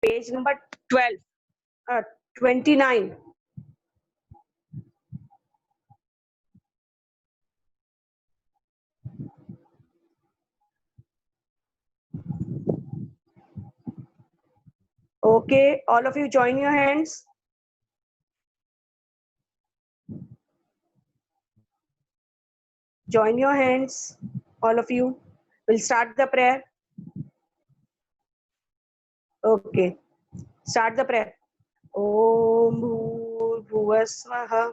Page number 12, 29. Okay, all of you join your hands. Join your hands, all of you. We'll start the prayer. Okay, start the prayer. Om Bhuvasvah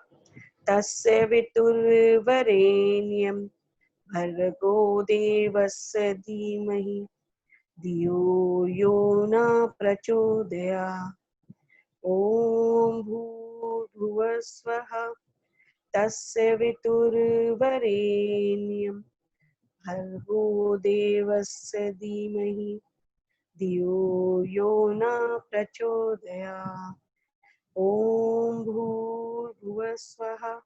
Tasya Viturvarenyam Bhargo Devasya Dhimahi Dhiyo Yo Na Prachodaya. Om Bhuvasvah Tasya Viturvarenyam Bhargo Devasya Dhimahi Dhiyo Yo Na Prachodaya. Om Bhuvasvah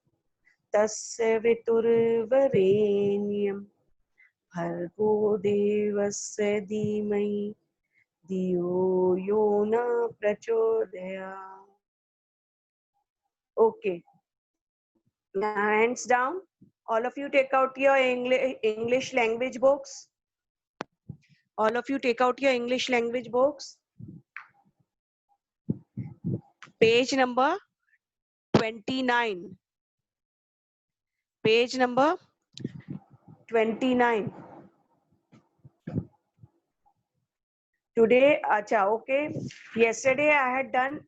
Tasya Viturvarenyam Bhargo Devasya Dhimahi Dhiyo Yo Na Prachodaya. Okay, hands down. All of you take out your English language books. All of you take out your English language books. Page number 29. Page number 29. Today, acha, okay. Yesterday I had done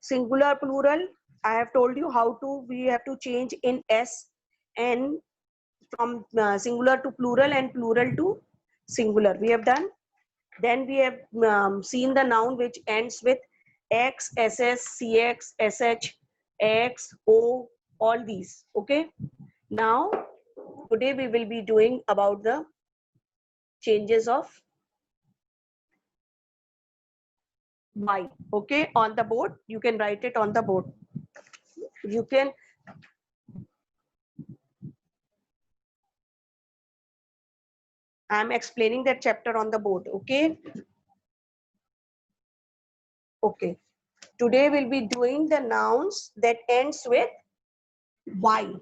singular plural. I have told you how to, we have to change in S and from singular to plural and plural to singular. We have done. Then we have seen the noun which ends with X, SS, CX, SH, X, O, all these. Okay. Now, today we will be doing about the changes of Y. Okay. On the board, you can write it on the board. You can. I'm explaining that chapter on the board. Okay. Okay. Today we'll be doing the nouns that ends with Y.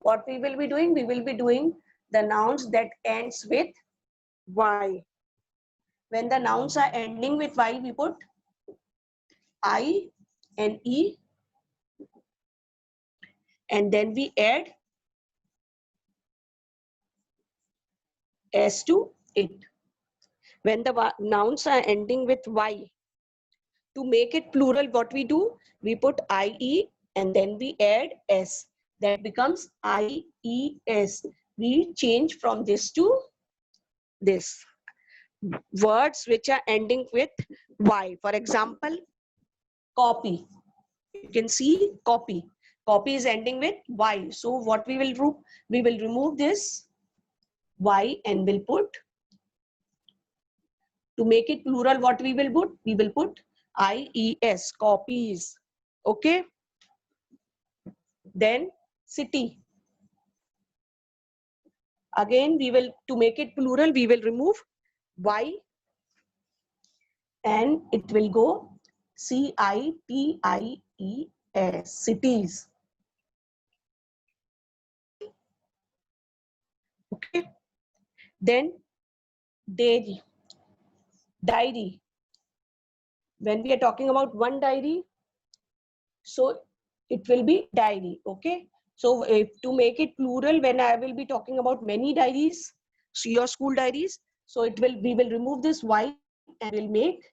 What we will be doing? We will be doing the nouns that ends with Y. When the nouns are ending with Y, we put I and E, and then we add S to it. When the nouns are ending with Y, to make it plural, what we do? We put IE and then we add S. That becomes IES. We change from this to this. Words which are ending with Y. For example, copy. You can see copy. Copy is ending with Y. So what we will do? We will remove this Y and will put, to make it plural, what we will put? We will put IES, copies. Okay. Then city. Again, we will, to make it plural, we will remove Y and it will go CITIES, cities. Okay. Then diary. Diary. When we are talking about one diary, so it will be diary. Okay. So to make it plural, when I will be talking about many diaries, so your school diaries, so it will, we will remove this Y and will make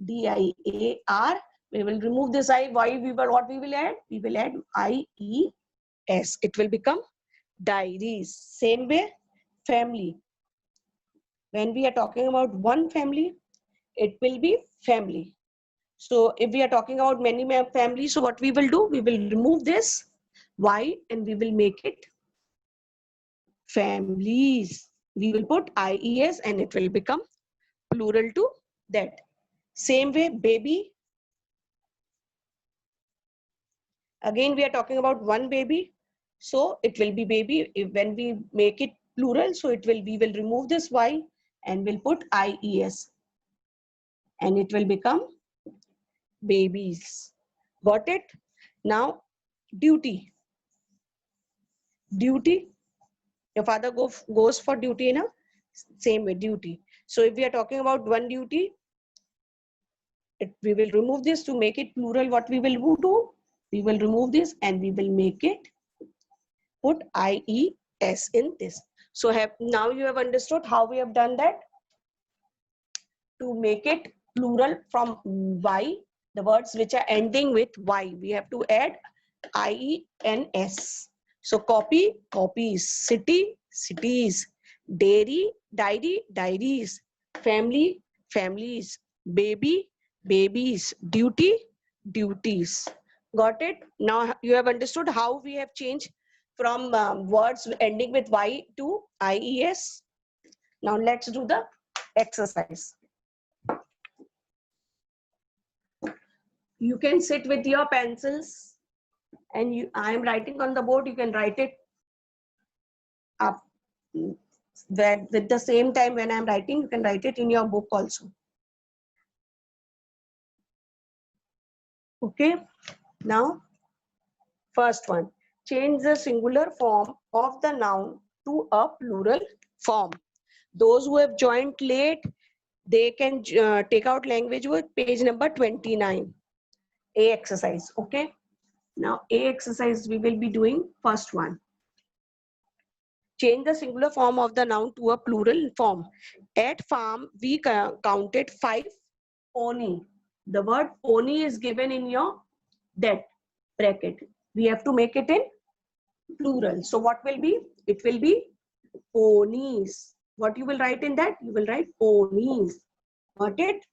DIAR. We will remove this I. Why we will, what we will add? We will add IES. It will become diaries. Same way, family. When we are talking about one family, it will be family. So if we are talking about many families, so what we will do? We will remove this Y and we will make it families. We will put IES and it will become plural to that. Same way, baby. Again, we are talking about one baby. So it will be baby. If when we make it plural, so it will, we will remove this Y and we'll put IES. and it will become babies. Got it? Now, duty. Duty. Your father goes for duty in a same way, duty. So if we are talking about one duty, we will remove this to make it plural. What we will do? We will remove this and we will make it, put IES in this. So now you have understood how we have done that. To make it plural from Y, the words which are ending with Y, we have to add IENS. So copy, copies, city, cities, dairy, diary, diaries, family, families, baby, babies, duty, duties. Got it? Now you have understood how we have changed from words ending with Y to IES. Now let's do the exercise. You can sit with your pencils and I am writing on the board, you can write it up. That with the same time when I'm writing, you can write it in your book also. Okay, now first one, change the singular form of the noun to a plural form. Those who have joined late, they can take out language work, page number 29. A exercise. Okay, now A exercise we will be doing. First one, change the singular form of the noun to a plural form. At farm we counted 5 pony. The word pony is given in your that bracket. We have to make it in plural. So what will be? It will be ponies. What you will write in that? You will write ponies. Got it?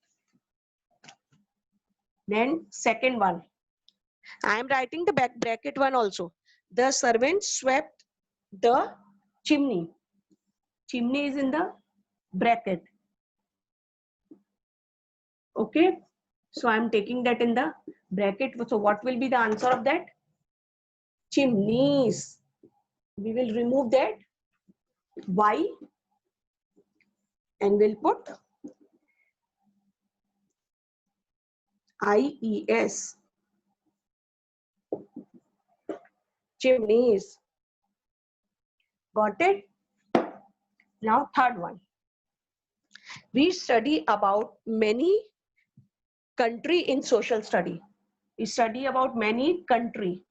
Then second one, I am writing the back bracket one also. The servant swept the chimney. Chimney is in the bracket. Okay, so I'm taking that in the bracket. So what will be the answer of that? Chimneys. We will remove that Y and we'll put IES. Chimneys. Got it? Now third one. We study about many country in social study. We study about many country.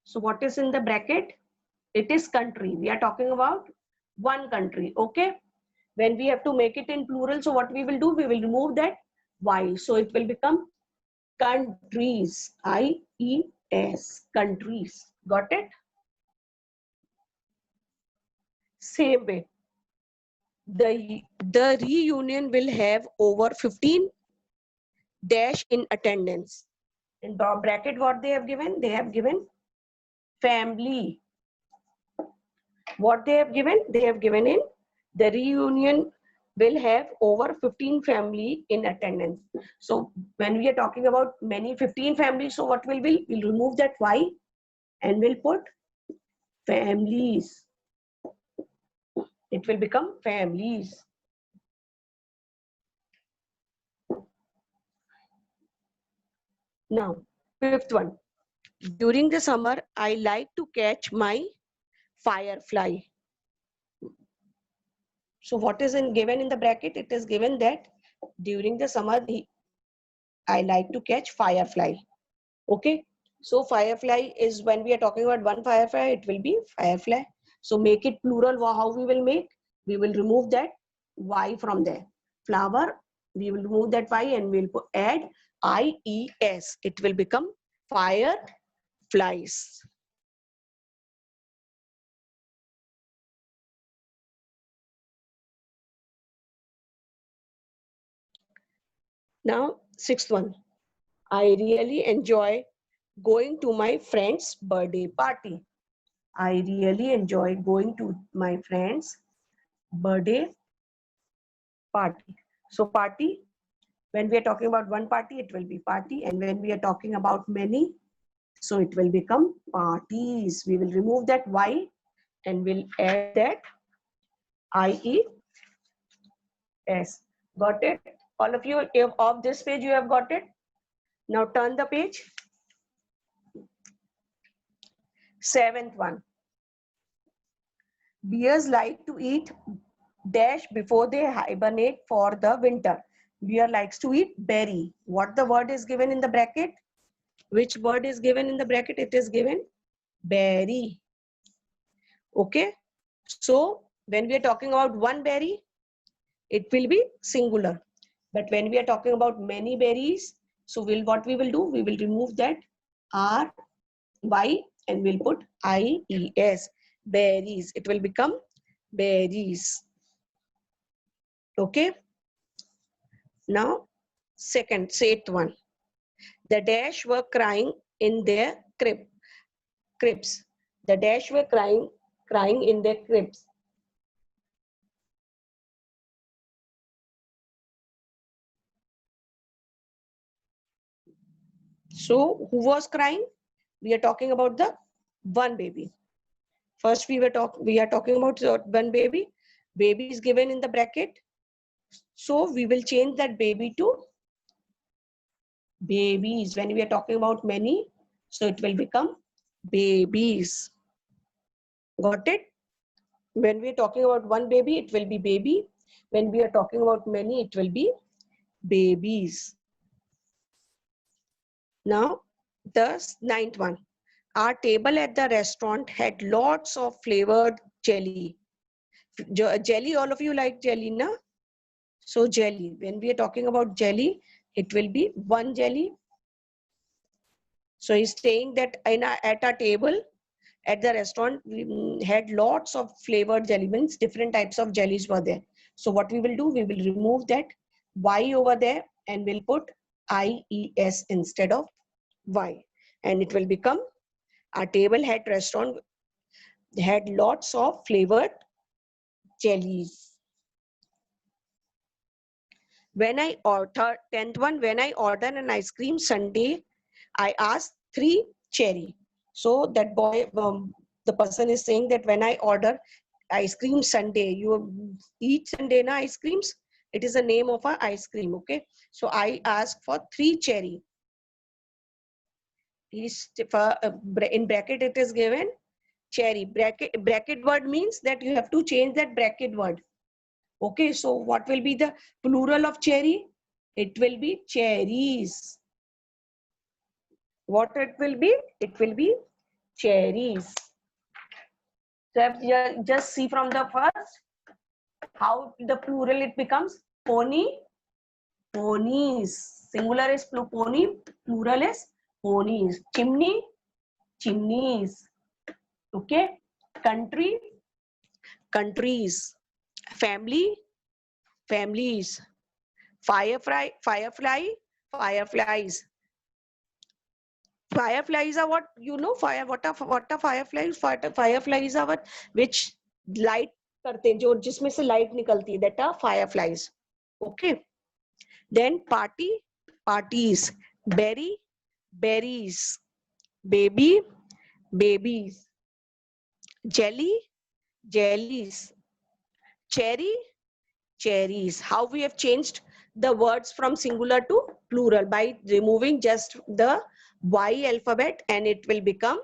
So what is in the bracket? It is country. We are talking about one country. Okay. When we have to make it in plural, so what we will do? We will remove that Y. So it will become countries. IES. Countries. Got it? Same way. The reunion will have over 15 dash in attendance. In the bracket, what they have given? They have given family. What they have given? They have given in the reunion will have over 15 family in attendance. So when we are talking about many 15 families, so what will be? We'll remove that Y and we'll put families. It will become families. Now, fifth one. During the summer, I like to catch my firefly. So what is given in the bracket? It is given that during the summer, I like to catch firefly. Okay. So firefly is when we are talking about one firefly, it will be firefly. So make it plural. How we will make? We will remove that Y from there. Flower, we will remove that Y and we'll add IES. It will become fireflies. Now, sixth one. I really enjoy going to my friend's birthday party. I really enjoy going to my friend's birthday party. So party, when we are talking about one party, it will be party. And when we are talking about many, so it will become parties. We will remove that Y and we'll add that IES. Got it? All of you, if of this page you have got it. Now turn the page. 7th one. Bears like to eat dash before they hibernate for the winter. Bear likes to eat berry. What the word is given in the bracket? Which word is given in the bracket? It is given berry. Okay. So when we are talking about one berry, it will be singular. But when we are talking about many berries, so what we will do? We will remove that R, Y and we'll put IES. Berries. It will become berries. Okay. Now, eighth one. The dash were crying in their cribs. The dash were crying in their cribs. So, who was crying? We are talking about the one baby. First, we are talking about one baby. Baby is given in the bracket. So, we will change that baby to babies. When we are talking about many, so it will become babies. Got it? When we are talking about one baby, it will be baby. When we are talking about many, it will be babies. Now, the ninth one. Our table at the restaurant had lots of flavored jelly. Jelly, all of you like jelly, na? So jelly, when we are talking about jelly, it will be one jelly. So he's saying that at our table at the restaurant, we had lots of flavored jelly, means different types of jellies were there. So what we will do, we will remove that Y over there and we'll put IES instead of Y. And it will become, our table had restaurant had lots of flavored jellies. When I order, 10th one, when I order an ice cream sundae, I ask 3 cherry. So that boy, the person is saying that when I order ice cream sundae, you eat sundae na ice creams. It is the name of a ice cream. Okay. So I ask for 3 cherry. In bracket it is given cherry. Bracket word means that you have to change that bracket word. Okay, so what will be the plural of cherry? It will be cherries. What it will be? It will be cherries. So just see from the first how the plural it becomes pony, ponies. Singular is pony, plural is ponies. Chimney, chimneys. Okay, country, countries. Family, families. Firefly, fireflies. Fireflies are what, you know, what are fireflies? Fireflies are what, which light करते हैं, जो जिसमें से light निकलती है, that are fireflies. Okay. Then party, parties. Berry, berries. Baby, babies. Jelly, jellies. Cherry, cherries. How we have changed the words from singular to plural? By removing just the Y alphabet, and it will become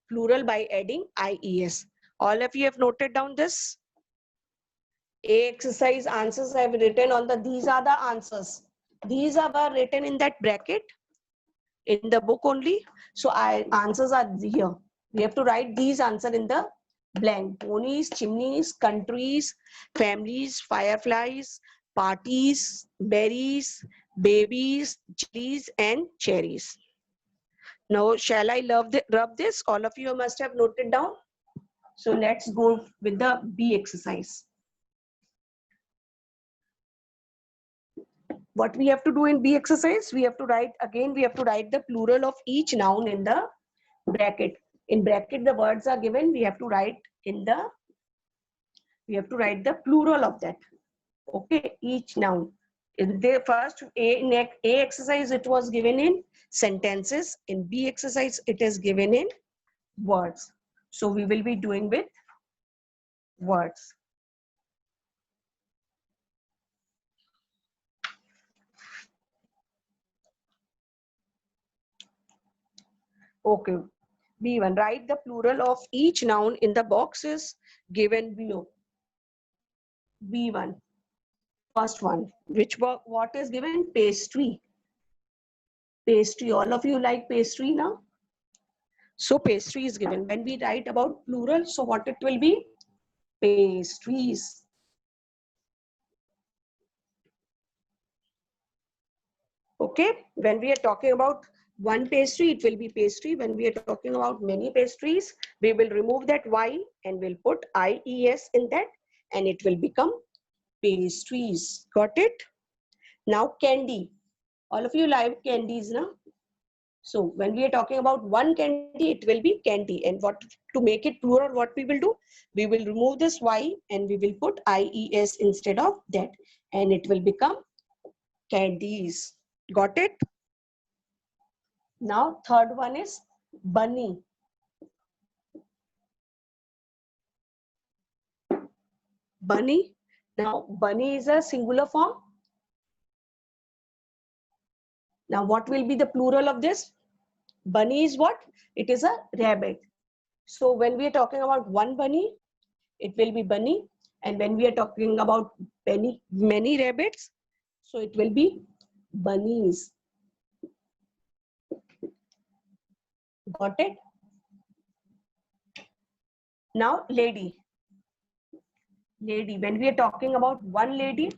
plural by adding IES. All of you have noted down this? A exercise answers I have written on the, these are the answers. These are written in that bracket in the book only. So answers are here. We have to write these answers in the blank. Ponies, chimneys, countries, families, fireflies, parties, berries, babies, jellies, and cherries. Now, shall I rub this? All of you must have noted down. So let's go with the B exercise. What we have to do in B exercise? We have to write, again, we have to write the plural of each noun in the bracket. In bracket, the words are given. We have to write the plural of that. Okay, each noun. In the first A exercise, it was given in sentences. In B exercise, it is given in words. So we will be doing with words. Okay. B1. Write the plural of each noun in the boxes given below. B1. First one. What is given? Pastry. Pastry. All of you like pastry now? So pastry is given. When we write about plural, so what it will be? Pastries. Okay. When we are talking about one pastry, it will be pastry. When we are talking about many pastries, we will remove that Y and we'll put IES in that and it will become pastries. Got it? Now candy. All of you like candies now? So when we are talking about one candy, it will be candy. And what to make it plural, what we will do? We will remove this Y and we will put IES instead of that. And it will become candies. Got it? Now third one is bunny. Bunny. Now bunny is a singular form. Now what will be the plural of this? Bunny is what? It is a rabbit. So when we are talking about one bunny, it will be bunny. And when we are talking about many rabbits, so it will be bunnies. Got it? Now lady. Lady. When we are talking about one lady,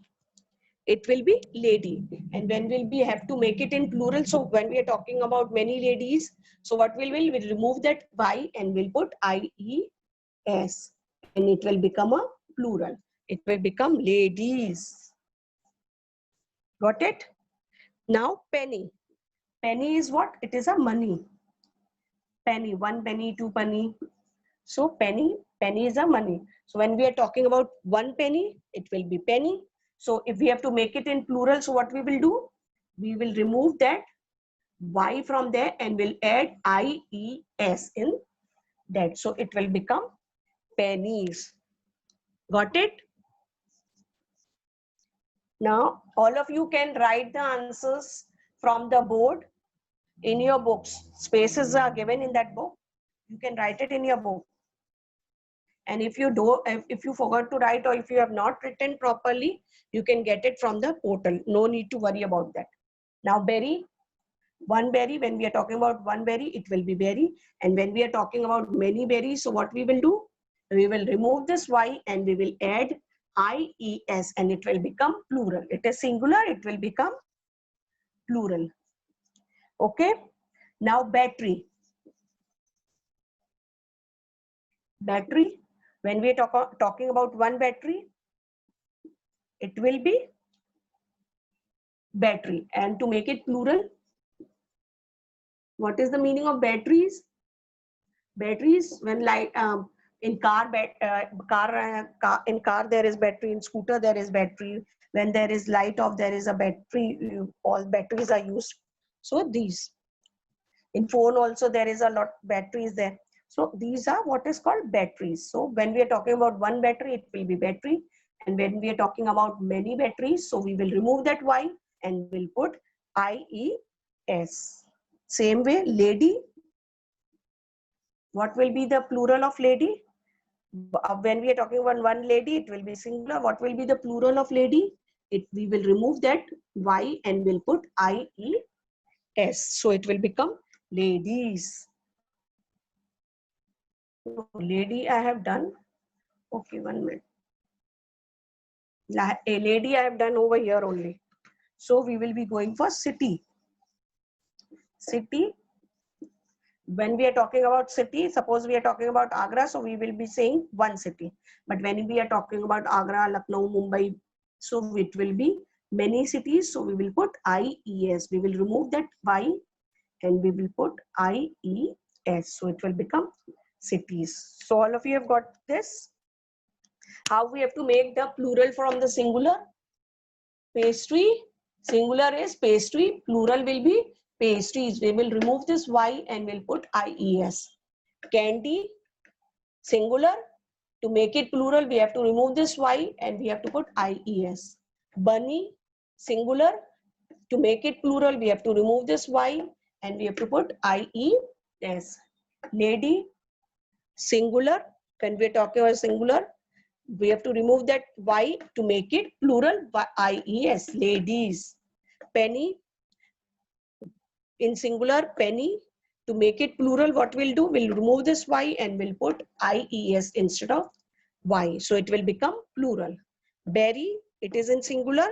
it will be lady. And when will we have to make it in plural? So when we are talking about many ladies, so what we'll remove that Y and we'll put IES and it will become a plural. It will become ladies. Got it? Now penny. Penny is what? It is a money. Penny, one penny, two penny. So penny is a money. So when we are talking about one penny, it will be penny. So if we have to make it in plural, so what we will do? We will remove that Y from there and we'll add IES in that. So it will become pennies. Got it? Now all of you can write the answers from the board in your books. Spaces are given in that book. You can write it in your book. And if you forgot to write or if you have not written properly, you can get it from the portal. No need to worry about that. Now berry, one berry, when we are talking about one berry, it will be berry. And when we are talking about many berries, so what we will do? We will remove this Y and we will add IES and it will become plural. It is singular, it will become plural. Okay. Now battery. Battery, when we are talking about one battery, it will be battery. And to make it plural, what is the meaning of batteries? Batteries, when like in car in car there is battery, in scooter there is battery, when there is light off there is a battery, all batteries are used. So these, in phone also there is a lot batteries there. So these are what is called batteries. So when we are talking about one battery, it will be battery. And when we are talking about many batteries, so we will remove that Y and we'll put IES. Same way, lady. What will be the plural of lady? When we are talking about one lady, it will be singular. What will be the plural of lady? We will remove that Y and we'll put IES. So it will become ladies. Lady I have done. Okay, 1 minute. A lady I have done over here only. So we will be going for city. City. When we are talking about city, suppose we are talking about Agra, so we will be saying one city. But when we are talking about Agra, Lucknow, Mumbai, so it will be many cities. So we will put IES. We will remove that Y and we will put IES. So it will become cities. So all of you have got this. How we have to make the plural from the singular? Pastry. Singular is pastry. Plural will be pastries. We will remove this Y and we'll put IES. Candy. Singular. To make it plural, we have to remove this Y and we have to put IES. Bunny. Singular. To make it plural, we have to remove this Y and we have to put IES. as lady, singular. When we are talking about singular, we have to remove that Y to make it plural, IES, ladies. Penny, in singular, penny. To make it plural, what we'll do, we'll remove this Y and we'll put IES instead of Y. So it will become plural. Berry, it is in singular.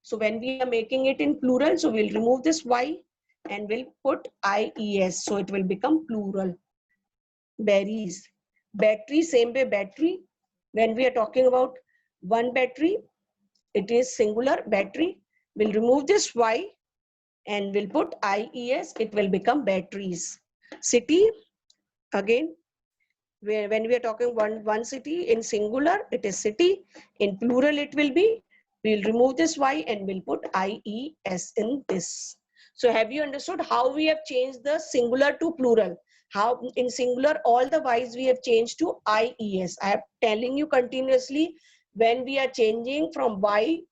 So when we are making it in plural, so we'll remove this Y and we'll put IES. So it will become plural. Berries. Battery, same way, battery. When we are talking about one battery, it is singular, battery. We'll remove this Y and we'll put IES, it will become batteries. City, again, when we are talking one city, in singular, it is city. In plural, it will be, we'll remove this Y and we'll put IES in this. So have you understood how we have changed the singular to plural? How in singular, all the Y's we have changed to IES. I am telling you continuously, when we are changing from Y,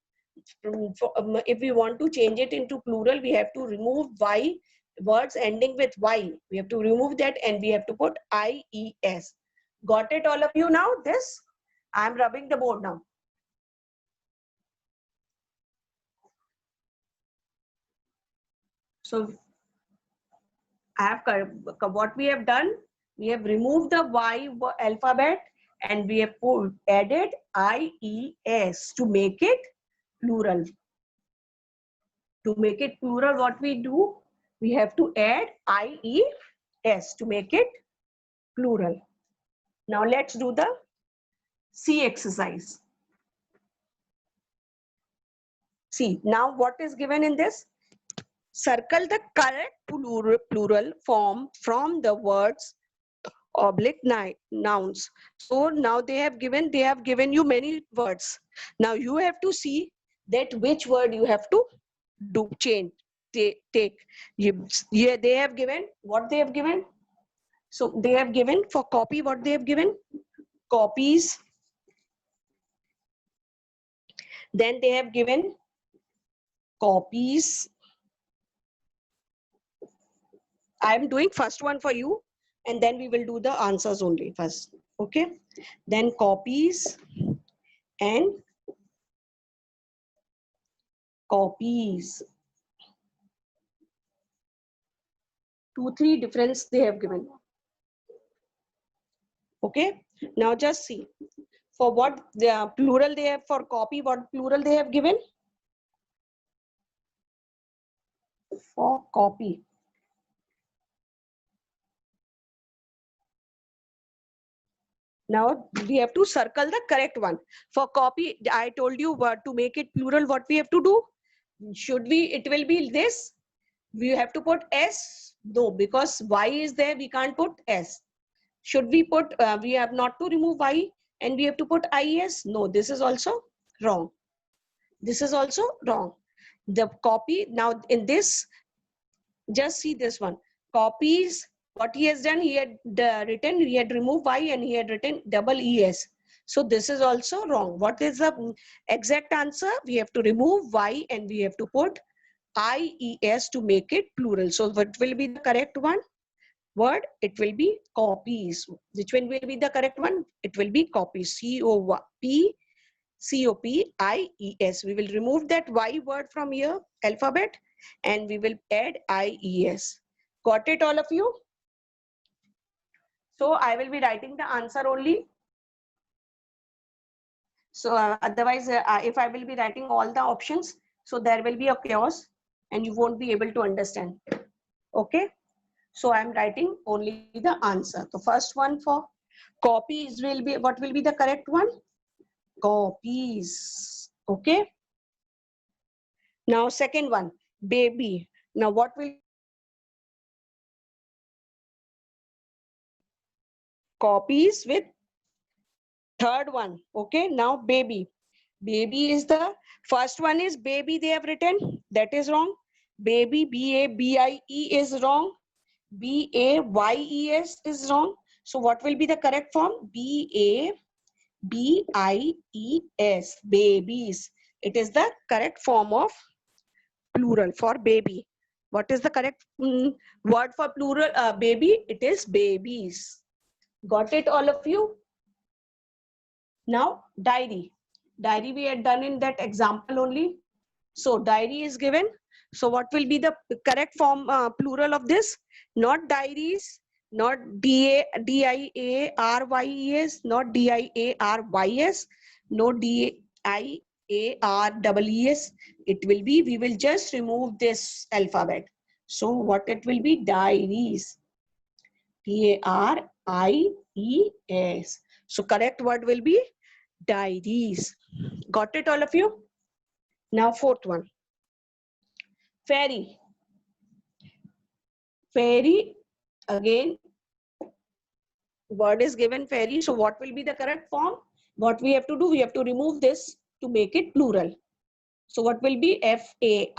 if we want to change it into plural, we have to remove Y, words ending with Y. We have to remove that and we have to put IES. Got it, all of you now? This, I'm rubbing the board now. So I have, what we have done, we have removed the Y alphabet and we have added IES to make it plural. To make it plural, what we do, we have to add IES to make it plural. Now let's do the C exercise. See, now what is given in this? Circle the correct plural form from the words oblique nouns. So now they have given you many words. Now you have to see that which word you have to do, change, take. Yeah, they have given, what they have given? So they have given for copy, what they have given? Copies. Then they have given copies. I am doing first one for you and then we will do the answers only first. Okay. Then copies and copies. 2, 3 difference they have given. Okay. Now just see. For what the plural they have, for copy, what plural they have given? For copy. Now we have to circle the correct one. For copy, I told you what to make it plural, what we have to do? Should we, it will be this. We have to put S? No, because Y is there, we can't put S. Should we put, we have not to remove Y and we have to put IES? No, this is also wrong. This is also wrong. The copy, now in this, just see this one. Copies, what he has done, he had written, he had removed Y and he had written double ES. So this is also wrong. What is the exact answer? We have to remove Y and we have to put IES to make it plural. So what will be the correct one? Word, it will be copies. Which one will be the correct one? It will be copies. COPIES. We will remove that Y word from here, alphabet, and we will add IES. Got it, all of you? So I will be writing the answer only. So otherwise, if I will be writing all the options, so there will be a chaos and you won't be able to understand. Okay. So I'm writing only the answer. The first one for copies will be, what will be the correct one? Copies. Okay. Now second one, baby. Now what will copies with third one? Okay. Now baby. Baby is the first one is baby they have written. That is wrong. Baby, BABIE is wrong. BAYES is wrong. So what will be the correct form? BABIES, babies. It is the correct form of plural for baby. What is the correct word for plural baby? It is babies. Got it, all of you? Now, diary. Diary we had done in that example only. So, diary is given. So, what will be the correct form plural of this? Not diaries, not D-I-A-R-Y-E-S, not D-I-A-R-Y-S, no D-I-A-R-E-E-S. It will be, we will just remove this alphabet. So, what it will be? Diaries. D-A-R-I-E-S. So, correct word will be diaries. Got it, all of you? Now, fourth one. Fairy. Fairy, again, word is given fairy. So, what will be the correct form? What we have to do? We have to remove this to make it plural. So, what will be? F-A-I-R-I-E-S.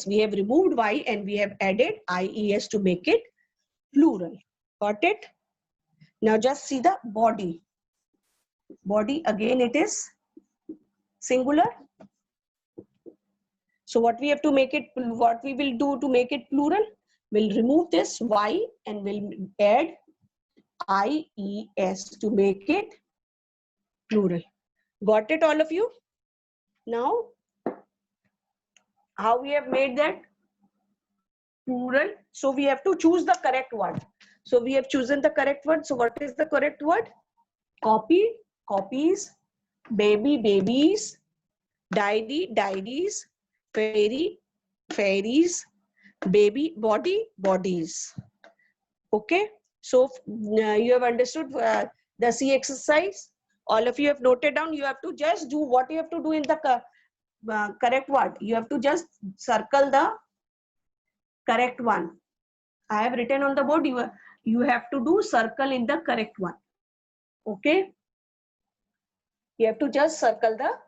We have removed Y and we have added I-E-S to make it plural. Got it? Now, just see the body. Body, again, it is singular. So what we have to make it, what we will do to make it plural, we'll remove this Y and we'll add I-E-S to make it plural. Got it, all of you? Now, how we have made that plural? So we have to choose the correct word. So we have chosen the correct word. So what is the correct word? Copy, copies, baby, babies, diary, diaries, fairy, fairies, baby, body, bodies. Okay, so you have understood the C exercise. All of you have noted down. You have to just do what you have to do in the correct word. You have to just circle the correct one. I have written on the board. You have to do circle in the correct one. Okay, you have to just circle the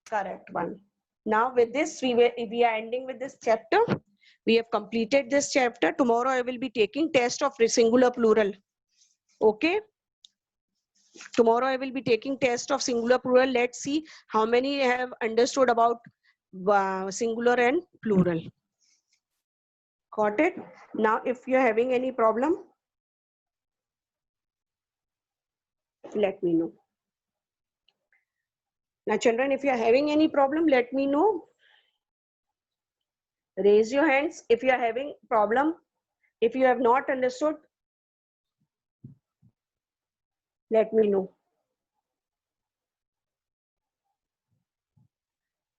correct one. Now with this, we are ending with this chapter. We have completed this chapter. Tomorrow I will be taking test of singular plural. Okay. Tomorrow I will be taking test of singular plural. Let's see how many have understood about singular and plural. Got it? Now if you're having any problem, let me know. Now children, if you're having any problem, let me know. Raise your hands if you are having problem. If you have not understood, let me know.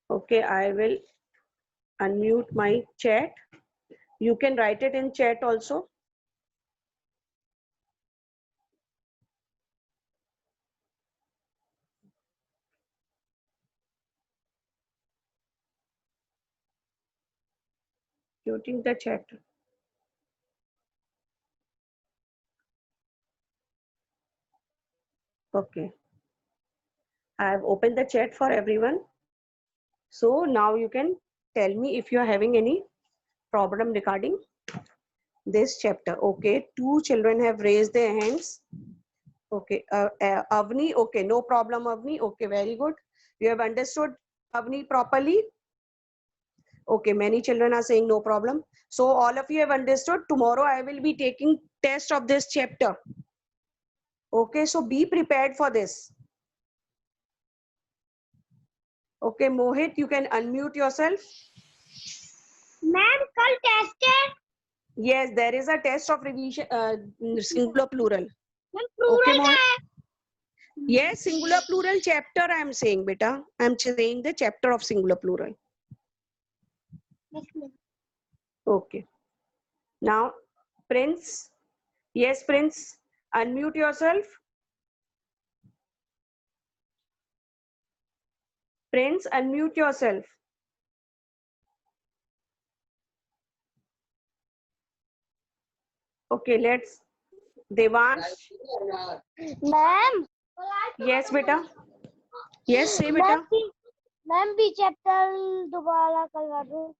Okay, I will unmute my chat. You can write it in chat also. Muting the chat. Okay. I have opened the chat for everyone. So now you can tell me if you are having any problem regarding this chapter. Okay, 2 children have raised their hands. Okay, Avni, okay, no problem, Avni. Okay, very good. You have understood, Avni, properly? Okay, many children are saying no problem. So all of you have understood. Tomorrow I will be taking test of this chapter. Okay, so be prepared for this. Okay, Mohit, you can unmute yourself. Ma'am, kal test hai? Yes, there is a test of revision, singular plural. Plural Okay, ka Mohit. hai? Yes, singular plural chapter I am saying, beta. I am saying the chapter of singular plural. Okay. Now, Prince. Yes, Prince. Unmute yourself. Prince, unmute yourself. Okay, let's. Devansh. Ma'am. Yes, beta. Yes, say beta. Ma'am, B chapter दोबारा करवा दो.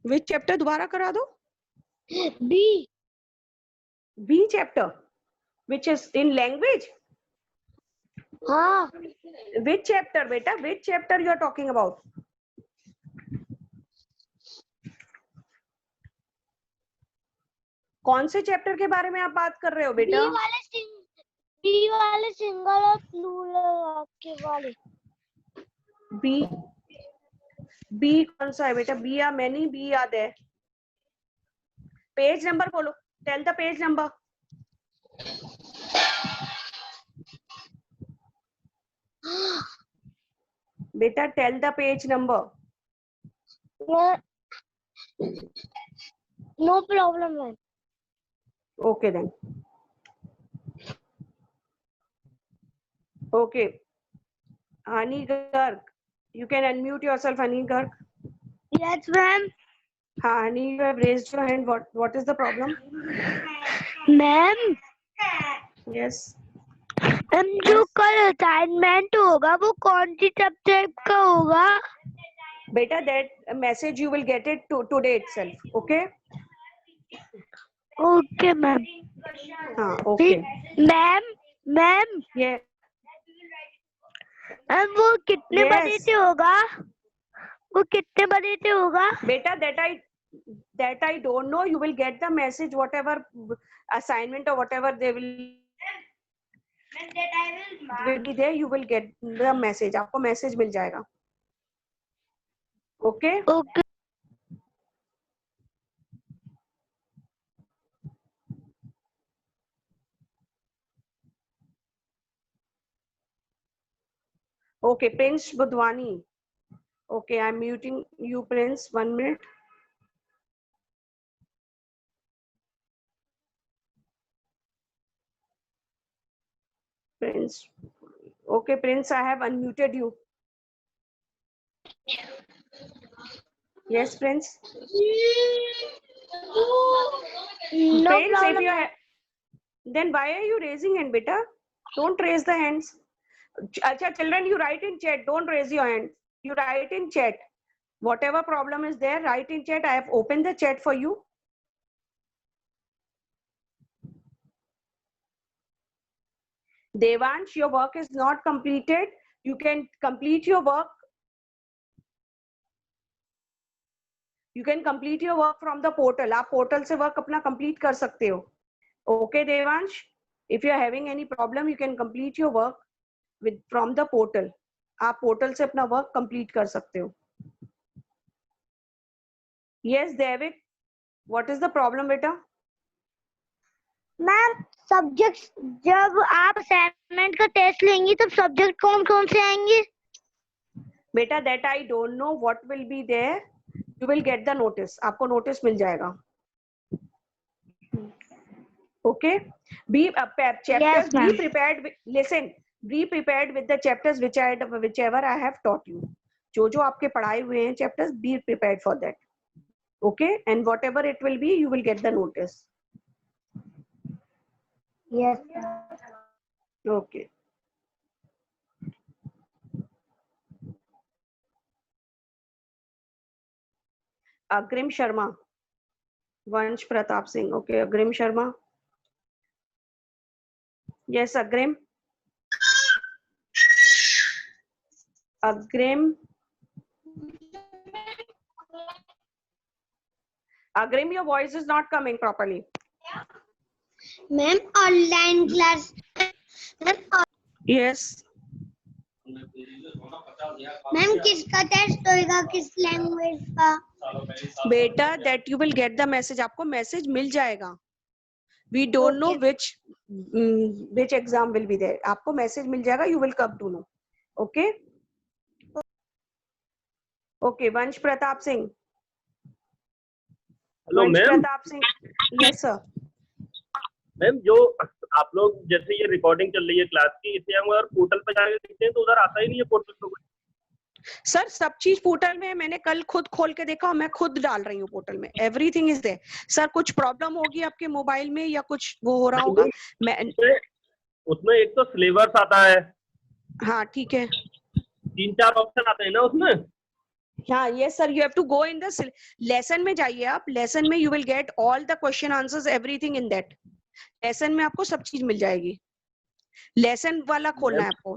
Which chapter दोबारा करा दो? B. B chapter. Which is in language? हाँ. Which chapter, beta? Which chapter you are talking about? कौन से chapter के बारे में आप बात कर रहे हो बेटा? बी वाले सिंगल और प्लूरल के वाले। बी, बी कौन सा है बेटा? बी या मैनी? बी याद है? पेज नंबर बोलो, टेल द पेज नंबर। बेटा tell the page number. No problem ma'am. Okay then. Okay. Hani Garg, you can unmute yourself, Hani Garg. Yes ma'am. Hani, you have raised your hand. What is the problem? Ma'am Yes. Ma'am जो कल assignment होगा वो कौन सी subject का होगा? Beta, that message you will get it today itself. Okay. Okay ma'am. हाँ, okay. Ma'am ma'am Yeah. Ma'am वो कितने Yes. बजे से होगा? वो कितने बजे से होगा? Beta, that I don't know. You will get the message, whatever assignment or whatever they will be there. You will get the message. आपको message मिल जाएगा. Okay. Okay. Okay, Prince Budwani. Okay, I'm muting you, Prince. 1 minute. Prince. Okay, Prince, I have unmuted you. Yes, Prince. No Prince, if problem you are, then why are you raising hand, beta? Don't raise the hands. Acha, children, you write in chat. Don't raise your hand. You write in chat. Whatever problem is there, write in chat. I have opened the chat for you. Devansh, your work is not completed. You can complete your work. You can complete your work from the portal. आप portal से work अपना complete कर सकते हो. Okay, Devansh. If you are having any problem, you can complete your work from the portal. आप portal से अपना work complete कर सकते हो. Yes, Devik. What is the problem, beta? Ma'am subject जब आप असाइनमेंट का टेस्ट लेंगी तब सब्जेक्ट कौन कौन से आएंगे? Beta, that I don't know what will be there. You will get the notice. आपको notice मिल जाएगा. Okay. Be chapters. Yes, be ma'am. prepared. Listen. Be prepared with the chapters whichever I have taught you. जो आपके पढ़ाए हुए हैं chapters, be prepared for that. Okay. And whatever it will be, you will get the notice. Yes. Okay. Agrim Sharma. Vansh Pratap Singh. Okay, Agrim Sharma. Yes, Agrim. Agrim. Agrim, your voice is not coming properly. Ma'am online class Yes. Ma'am किसका test होएगा, किस language का? बेटा that you will get the message. आपको message मिल जाएगा. We don't know which exam will be there. आपको message मिल जाएगा. You will come to know. Okay. Okay. Vansh Pratap Singh. Hello Vansh ma'am. Pratap Singh. Yes sir. Ma'am जो आप लोग जैसे ये recording चल रही है क्लास की, इसे हम अगर पोर्टल पे जाके देखते हैं तो उधर आता ही नहीं है पोर्टल पे कुछ। सर सब चीज पोर्टल में है. मैंने कल खुद खोल के देखा. मैं खुद डाल रही हूँ पोर्टल में. Everything is there. सर कुछ प्रॉब्लम होगी आपके मोबाइल में या कुछ वो हो रहा होगा. मैं उसमें एक तो सिलेबस आता है. हाँ ठीक है. 3-4 ऑप्शन आते हैं ना उसमें. हाँ yes sir. You have to go in the lesson में जाइए आप. लेसन में you will get all the question answers everything in that lesson में. आपको सब चीज मिल जाएगी. लेसन वाला खोलना है आपको.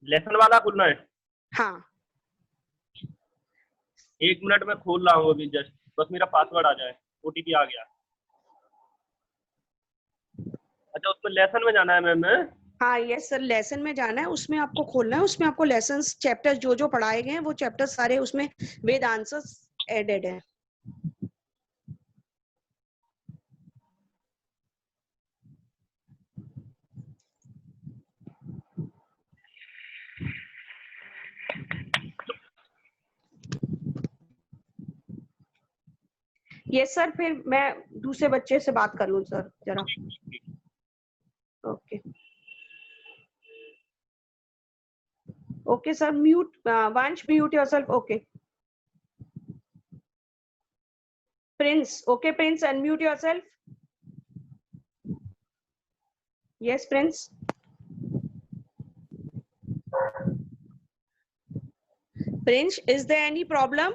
लेसन वाला खुलना है. हाँ 1 मिनट में खोल रहा हूँ अभी जस्ट. बस मेरा पासवर्ड आ जाए. ओटीपी आ गया. अच्छा उसमें लेसन में जाना है मैम? हाँ यस सर, लेसन में जाना है, उसमें आपको खोलना है, उसमें आपको लेसन्स चैप्टर्स जो जो पढ़ाए गए हैं वो चैप्टर्स सारे उसमें विद आंसर्स एडेड है। यस सर, फिर मैं दूसरे बच्चे से बात कर लूँ सर जरा। ओके ओके सर, म्यूट वंश, mute yourself. Okay Prince, okay Prince, unmute yourself. Yes Prince. Prince, is there any problem?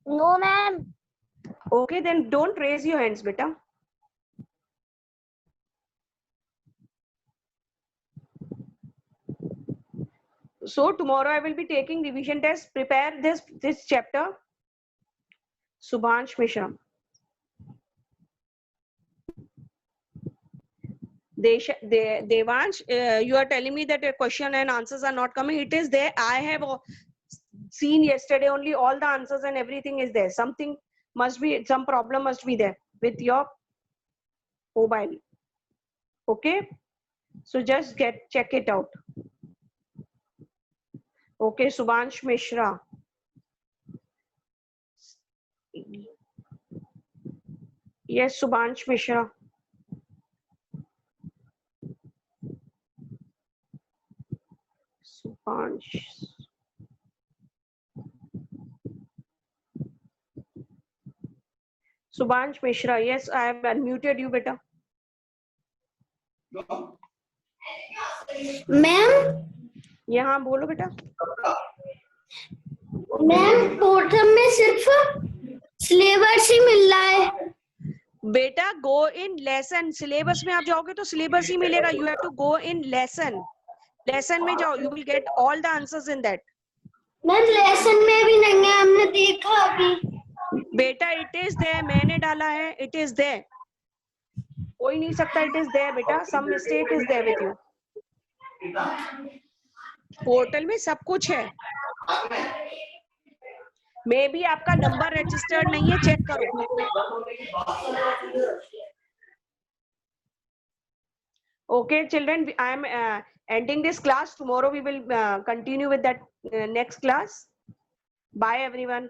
No, ma'am. Okay, then don't raise your hands, beta. So tomorrow I will be taking revision test. Prepare this chapter. Subhansh Mishra. Devansh, you are telling me that your question and answers are not coming. It is there. I have seen yesterday only all the answers and everything is there. Something must be, some problem must be there with your mobile. Okay, so just check it out. Okay, Subhansh Mishra. Yes, Subhansh Mishra. Subhansh. Subhansh Mishra. Yes, I have unmuted you, beta. Ma'am यहाँ बोलो बेटा। Ma'am portal में सिर्फ syllabus ही मिल रहा है। बेटा गो in lesson, syllabus में आप जाओगे तो सिलेबस ही मिलेगा। You have to go in lesson, lesson में जाओ, you will get all the answers in that. Ma'am lesson में भी नहीं है, हमने देखा अभी। बेटा इट इज देयर, मैंने डाला है, इट इज देयर, कोई नहीं सकता, इट इज देयर बेटा, some mistake is there with you. Portal में सब कुछ है, मे बी आपका नंबर रजिस्टर्ड नहीं है, चेक करो। Okay children, I am ending this class. Tomorrow we will continue with that next class. Bye everyone.